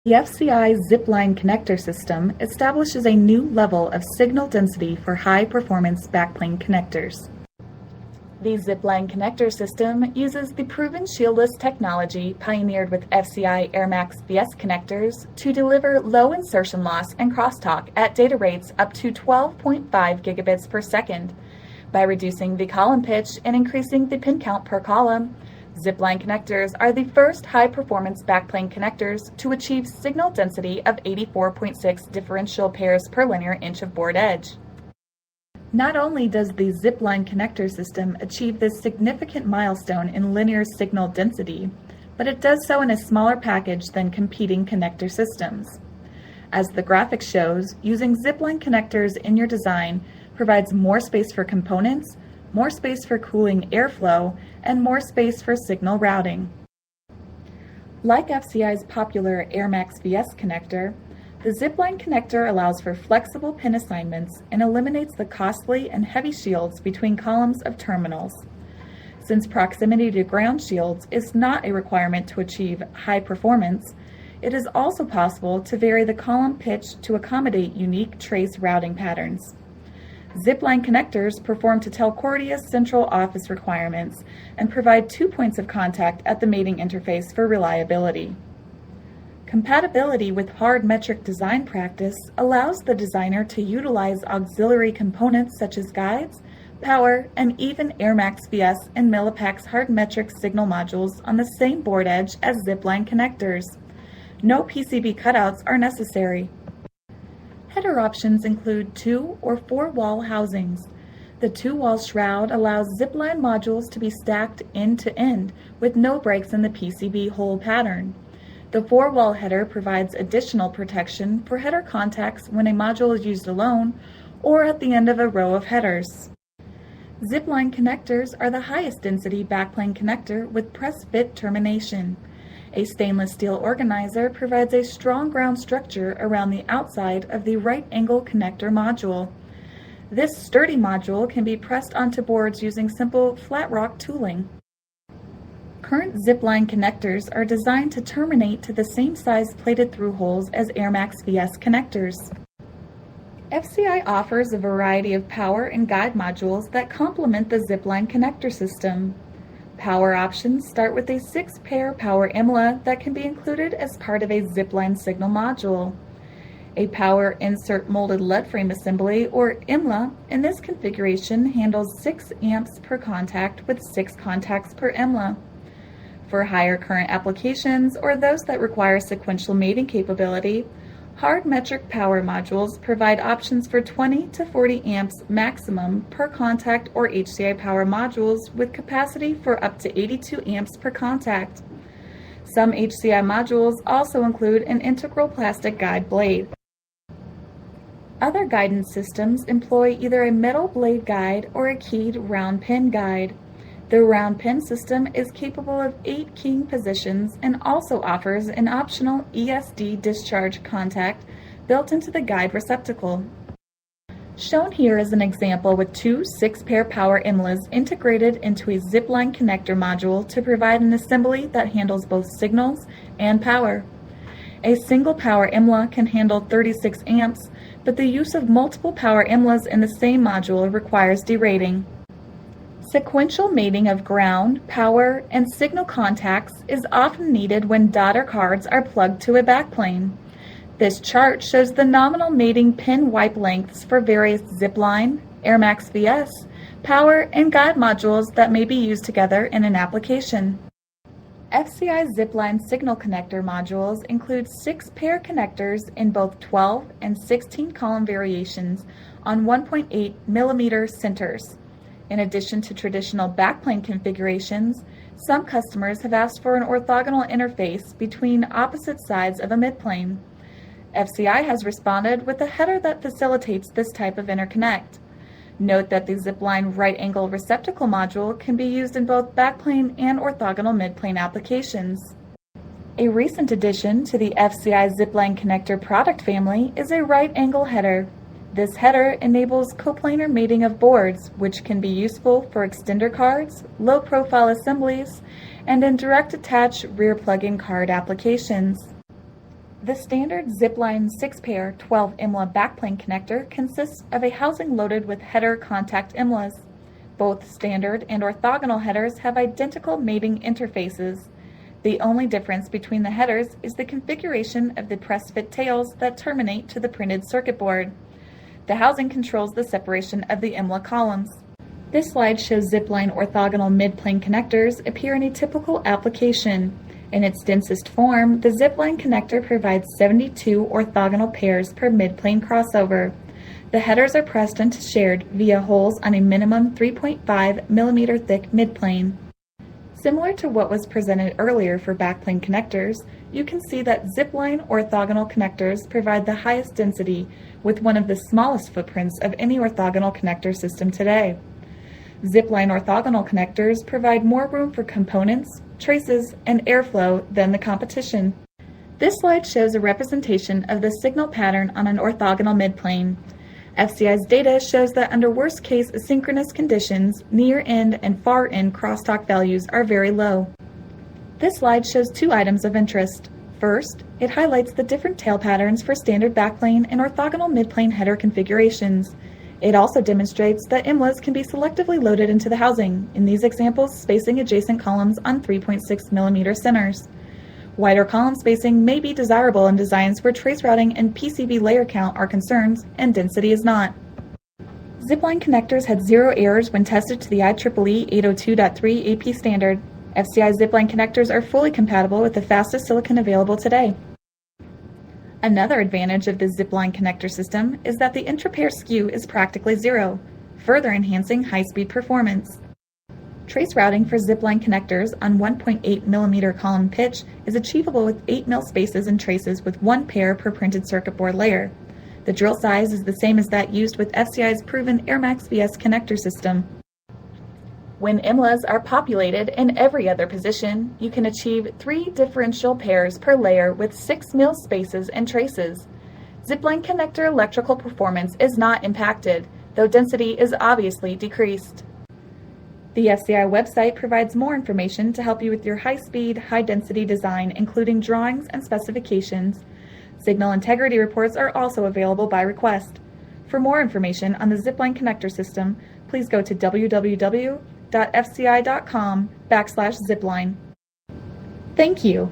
The FCI ZipLine connector system establishes a new level of signal density for high-performance backplane connectors. The ZipLine connector system uses the proven shieldless technology pioneered with FCI AirMax VS connectors to deliver low insertion loss and crosstalk at data rates up to 12.5 gigabits per second. By reducing the column pitch and increasing the pin count per column, ZipLine connectors are the first high-performance backplane connectors to achieve signal density of 84.6 differential pairs per linear inch of board edge. Not only does the ZipLine connector system achieve this significant milestone in linear signal density, but it does so in a smaller package than competing connector systems. As the graphic shows, using ZipLine connectors in your design provides more space for components, more space for cooling airflow, and more space for signal routing. Like FCI's popular AirMax VS connector, the ZipLine connector allows for flexible pin assignments and eliminates the costly and heavy shields between columns of terminals. Since proximity to ground shields is not a requirement to achieve high performance, it is also possible to vary the column pitch to accommodate unique trace routing patterns. ZipLine connectors perform to Telcordia's central office requirements and provide 2 points of contact at the mating interface for reliability. Compatibility with hard metric design practice allows the designer to utilize auxiliary components such as guides, power, and even AirMax VS and Millipack's hard metric signal modules on the same board edge as ZipLine connectors. No PCB cutouts are necessary. Header options include 2 or 4 wall housings. The 2-wall shroud allows ZipLine modules to be stacked end to end with no breaks in the PCB hole pattern. The 4-wall header provides additional protection for header contacts when a module is used alone or at the end of a row of headers. ZipLine connectors are the highest density backplane connector with press-fit termination. A stainless steel organizer provides a strong ground structure around the outside of the right angle connector module. This sturdy module can be pressed onto boards using simple flat rock tooling. Current ZipLine connectors are designed to terminate to the same size plated through holes as AirMax VS connectors. FCI offers a variety of power and guide modules that complement the ZipLine connector system. Power options start with a 6-pair power IMLA that can be included as part of a ZipLine signal module. A power insert molded lead frame assembly, or IMLA, in this configuration handles 6 amps per contact with 6 contacts per IMLA. For higher current applications or those that require sequential mating capability, hard metric power modules provide options for 20 to 40 amps maximum per contact or HCI power modules with capacity for up to 82 amps per contact. Some HCI modules also include an integral plastic guide blade. Other guidance systems employ either a metal blade guide or a keyed round pin guide. The round pin system is capable of 8 keying positions and also offers an optional ESD discharge contact built into the guide receptacle. Shown here is an example with 2 6-pair power IMLAs integrated into a ZipLine connector module to provide an assembly that handles both signals and power. A single power IMLA can handle 36 amps, but the use of multiple power IMLAs in the same module requires derating. Sequential mating of ground, power, and signal contacts is often needed when daughter cards are plugged to a backplane. This chart shows the nominal mating pin wipe lengths for various ZipLine, AirMax VS, power, and guide modules that may be used together in an application. FCI ZipLine signal connector modules include 6-pair connectors in both 12 and 16 column variations on 1.8 millimeter centers. In addition to traditional backplane configurations, some customers have asked for an orthogonal interface between opposite sides of a midplane. FCI has responded with a header that facilitates this type of interconnect. Note that the ZipLine right angle receptacle module can be used in both backplane and orthogonal midplane applications. A recent addition to the FCI ZipLine connector product family is a right angle header. This header enables coplanar mating of boards, which can be useful for extender cards, low-profile assemblies, and in direct attach rear plug-in card applications. The standard ZipLine 6-pair 12 IMLA backplane connector consists of a housing loaded with header contact IMLAs. Both standard and orthogonal headers have identical mating interfaces. The only difference between the headers is the configuration of the press-fit tails that terminate to the printed circuit board. The housing controls the separation of the IMLA columns. This slide shows ZipLine orthogonal mid-plane connectors appear in a typical application. In its densest form, the ZipLine connector provides 72 orthogonal pairs per mid-plane crossover. The headers are pressed and shared via holes on a minimum 3.5 mm thick midplane. Similar to what was presented earlier for backplane connectors, you can see that ZipLine orthogonal connectors provide the highest density with one of the smallest footprints of any orthogonal connector system today. ZipLine orthogonal connectors provide more room for components, traces, and airflow than the competition. This slide shows a representation of the signal pattern on an orthogonal midplane. FCI's data shows that under worst-case asynchronous conditions, near-end and far-end crosstalk values are very low. This slide shows two items of interest. First, it highlights the different tail patterns for standard backplane and orthogonal midplane header configurations. It also demonstrates that IMLAs can be selectively loaded into the housing, in these examples spacing adjacent columns on 3.6 mm centers. Wider column spacing may be desirable in designs where trace routing and PCB layer count are concerns, and density is not. ZipLine connectors had 0 errors when tested to the IEEE 802.3 AP standard. FCI ZipLine connectors are fully compatible with the fastest silicon available today. Another advantage of the ZipLine connector system is that the intra-pair skew is practically 0, further enhancing high-speed performance. Trace routing for ZipLine connectors on 1.8 mm column pitch is achievable with 8 mil spaces and traces with 1 pair per printed circuit board layer. The drill size is the same as that used with FCI's proven AirMax VS connector system. When IMLAs are populated in every other position, you can achieve 3 differential pairs per layer with 6 mil spaces and traces. ZipLine connector electrical performance is not impacted, though density is obviously decreased. The FCI website provides more information to help you with your high-speed, high-density design, including drawings and specifications. Signal integrity reports are also available by request. For more information on the ZipLine connector system, please go to www.fci.com/zipline. Thank you.